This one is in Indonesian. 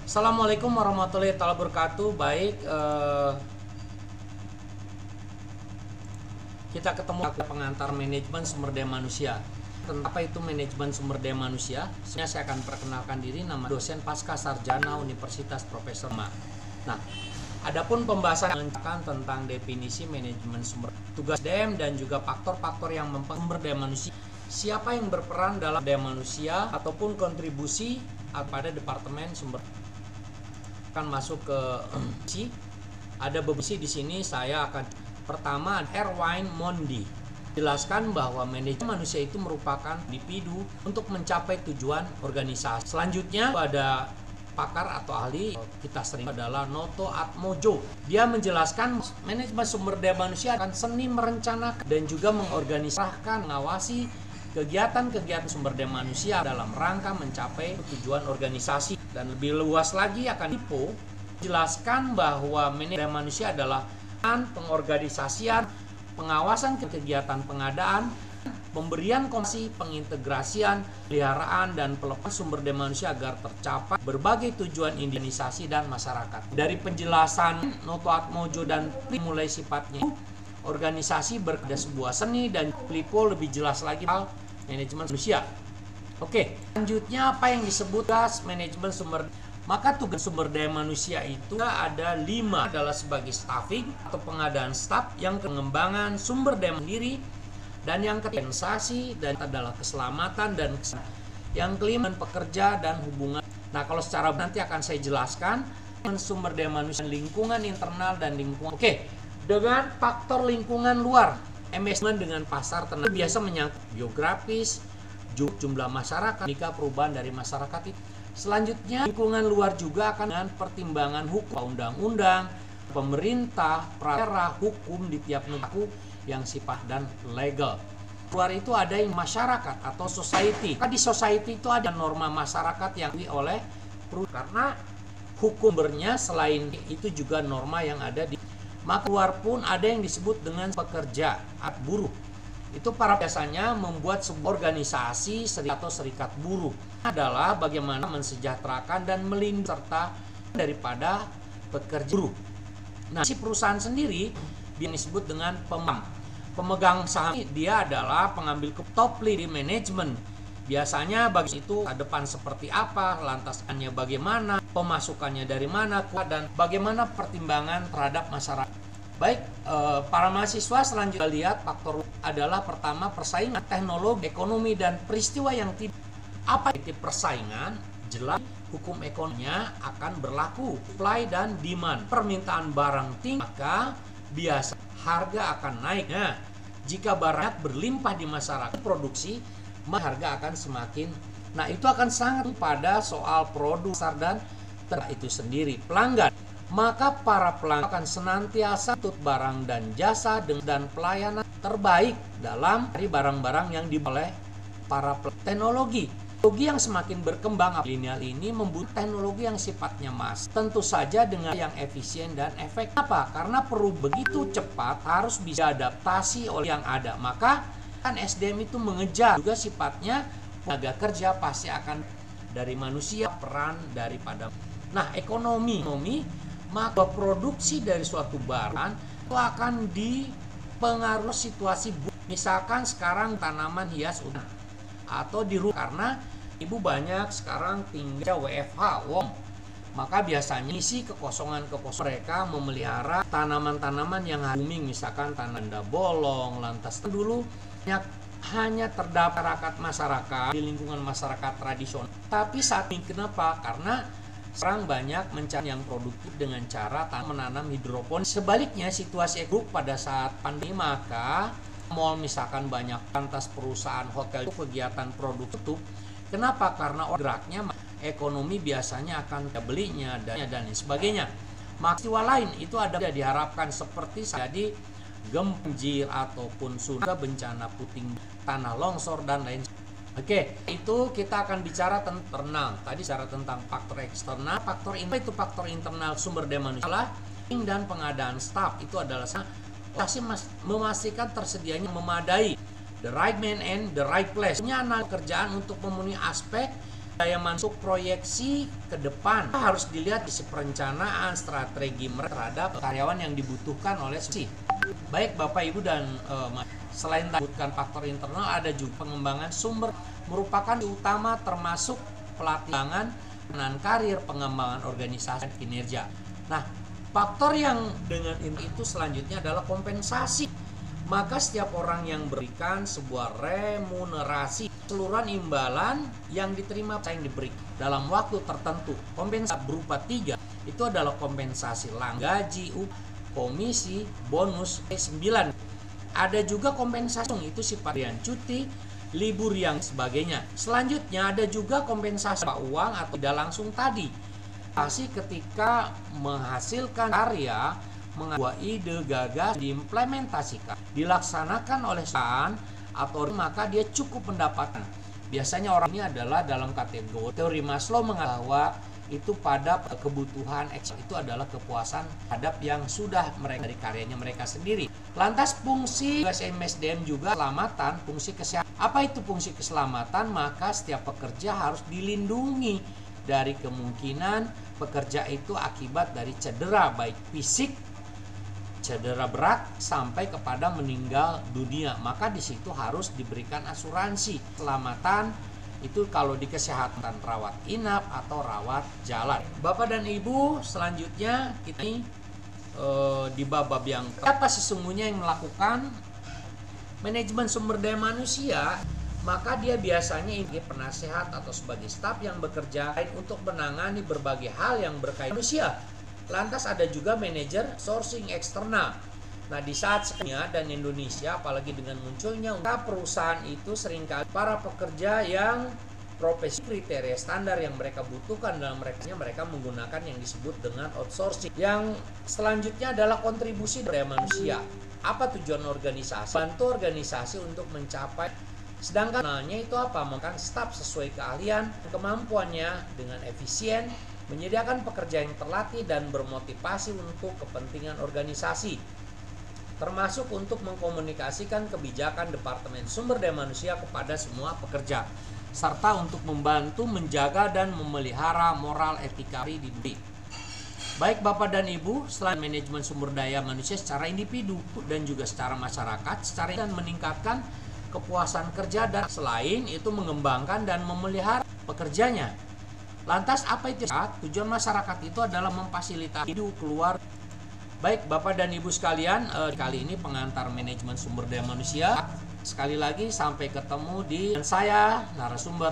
Assalamualaikum warahmatullahi wabarakatuh. Baik, kita ketemu pengantar manajemen sumber daya manusia. Tentang apa itu manajemen sumber daya manusia? Saya akan perkenalkan diri, nama dosen pasca sarjana Universitas Profesor Ma. Nah, adapun pembahasan tentang definisi manajemen sumber tugas SDM dan juga faktor-faktor yang mempengaruhi sumber daya manusia. Siapa yang berperan dalam daya manusia ataupun kontribusi pada departemen sumber akan masuk ke ada beberapa di sini. Saya akan pertama Erwin Mondi jelaskan bahwa manajemen manusia itu merupakan individu untuk mencapai tujuan organisasi. Selanjutnya pada pakar atau ahli kita sering adalah Noto Atmojo. Dia menjelaskan manajemen sumber daya manusia akan seni merencanakan dan juga mengorganisasikan, mengawasi kegiatan-kegiatan sumber daya manusia dalam rangka mencapai tujuan organisasi. Dan lebih luas lagi akan jelaskan bahwa manajemen manusia adalah pengorganisasian, pengawasan kegiatan pengadaan, pemberian komisi, pengintegrasian, peliharaan dan pelepasan sumber daya manusia agar tercapai berbagai tujuan organisasi dan masyarakat. Dari penjelasan Noto Atmojo dan mulai sifatnya organisasi berada sebuah seni dan Plipo lebih jelas lagi hal manajemen manusia. Oke, selanjutnya apa yang disebut tugas manajemen sumber? Maka tugas sumber daya manusia itu ada 5, adalah sebagai staffing atau pengadaan staf, yang pengembangan sumber daya mandiri, dan yang ketiga kompensasi dan adalah keselamatan dan yang kelima pekerja dan hubungan. Nah, kalau secara nanti akan saya jelaskan sumber daya manusia, lingkungan internal dan lingkungan. Oke, dengan faktor lingkungan luar, manajemen dengan pasar tenaga biasa menyangkut geografis, jumlah masyarakat, jika perubahan dari masyarakat itu. Selanjutnya lingkungan luar juga akan dengan pertimbangan hukum, undang-undang, pemerintah, peraturan, hukum di tiap negara yang sifat dan legal. Luar itu ada yang masyarakat atau society. Di society itu ada norma masyarakat yang oleh karena hukumnya selain itu juga norma yang ada di. Maka luar pun ada yang disebut dengan pekerja atau buruh. Itu para biasanya membuat sebuah organisasi atau serikat buruh adalah bagaimana mensejahterakan dan melindungi serta daripada pekerja buruh. Nah, si perusahaan sendiri yang disebut dengan pemegang saham, dia adalah pengambil top lead manajemen. Biasanya bagi itu depan seperti apa, lantasannya bagaimana, pemasukannya dari mana, dan bagaimana pertimbangan terhadap masyarakat. Baik, para mahasiswa selanjutnya lihat faktor adalah pertama persaingan teknologi, ekonomi dan peristiwa yang tidak apa itu persaingan, jelas hukum ekonominya akan berlaku, supply dan demand. Permintaan barang tinggi, maka biasa harga akan naik. Nah, jika barang berlimpah di masyarakat produksi, maka harga akan semakin. Nah, itu akan sangat pada soal produk dan itu sendiri pelanggan. Maka para pelanggan akan senantiasa tuntut barang dan jasa dan pelayanan terbaik dalam dari barang-barang yang dibeli oleh para teknologi. Teknologi yang semakin berkembang lineal ini membutuhkan teknologi yang sifatnya mass. Tentu saja dengan yang efisien dan efektif. Apa? Karena perlu begitu cepat harus bisa adaptasi oleh yang ada. Maka kan SDM itu mengejar juga sifatnya tenaga kerja pasti akan dari manusia, peran daripada. Nah, ekonomi maka produksi dari suatu barang itu akan dipengaruhi situasi. Misalkan sekarang tanaman hias atau di rumah, karena ibu banyak sekarang tinggal WFH, maka biasanya isi kekosongan mereka memelihara tanaman-tanaman yang booming, misalkan tanaman bolong, lantas dulu hanya terdapat masyarakat di lingkungan masyarakat tradisional. Tapi saat ini kenapa? Karena sekarang banyak mencari yang produktif dengan cara menanam hidroponik. Sebaliknya situasi buruk pada saat pandemi, maka mall misalkan banyak, lantas perusahaan hotel itu kegiatan produk tutup. Kenapa? Karena geraknya ekonomi biasanya akan belinya dan sebagainya. Peristiwa lain itu ada diharapkan seperti jadi banjir ataupun tsunami, bencana puting tanah longsor dan lain. Oke, itu kita akan bicara tentang internal. Tadi bicara tentang faktor eksternal, faktor internal itu faktor internal sumber daya manusia dan pengadaan staf itu adalah memastikan tersedianya memadai the right man and the right place. Punya kerjaan untuk memenuhi aspek Daya masuk proyeksi ke depan harus dilihat di perencanaan strategi mereka terhadap karyawan yang dibutuhkan oleh si. Baik Bapak Ibu dan selain disebutkan faktor internal, ada juga pengembangan sumber merupakan utama termasuk pelatihan dan karir, pengembangan organisasi dan kinerja. Nah, faktor yang dengan itu selanjutnya adalah kompensasi. Maka setiap orang yang berikan sebuah remunerasi seluruhan imbalan yang diterima yang diberi dalam waktu tertentu. Kompensasi berupa 3, itu adalah kompensasi gaji, komisi, bonus. 9, ada juga kompensasi itu sifat yang cuti, libur yang sebagainya. Selanjutnya ada juga kompensasi uang atau tidak langsung tadi. Ketika menghasilkan karya, mengajukan ide, gagas, diimplementasikan, dilaksanakan oleh perusahaan atau maka dia cukup mendapatkan. Biasanya orang ini adalah dalam kategori teori Maslow mengatakan bahwa itu pada kebutuhan itu adalah kepuasan terhadap yang sudah mereka dari karyanya mereka sendiri. Lantas fungsi SMSDM juga keselamatan, fungsi kesehatan. Apa itu fungsi keselamatan? Maka setiap pekerja harus dilindungi dari kemungkinan pekerja itu akibat dari cedera baik fisik, cedera berat sampai kepada meninggal dunia. Maka di situ harus diberikan asuransi keselamatan. Itu kalau di kesehatan rawat inap atau rawat jalan. Bapak dan Ibu, selanjutnya kita di bab yang apa sesungguhnya yang melakukan manajemen sumber daya manusia. Maka dia biasanya ini penasehat atau sebagai staf yang bekerja untuk menangani berbagai hal yang berkaitan manusia. Lantas ada juga manajer sourcing eksternal. Nah, di saat sekarang dan Indonesia, apalagi dengan munculnya perusahaan itu seringkali para pekerja yang profesi kriteria standar yang mereka butuhkan dalam mereka menggunakan yang disebut dengan outsourcing. Yang selanjutnya adalah kontribusi daya manusia. Apa tujuan organisasi? Bantu organisasi untuk mencapai, sedangkan itu apa? Makan staf sesuai keahlian, kemampuannya dengan efisien, menyediakan pekerja yang terlatih dan bermotivasi untuk kepentingan organisasi, termasuk untuk mengkomunikasikan kebijakan Departemen Sumber Daya Manusia kepada semua pekerja, serta untuk membantu menjaga dan memelihara moral etika di diri. Baik Bapak dan Ibu, selain manajemen sumber daya manusia secara individu dan juga secara masyarakat, secara dan meningkatkan kepuasan kerja dan selain itu mengembangkan dan memelihara pekerjanya. Lantas apa itu? Tujuan masyarakat itu adalah memfasilitasi hidup keluar. Baik Bapak dan Ibu sekalian, kali ini pengantar manajemen sumber daya manusia. Sekali lagi sampai ketemu di saya narasumber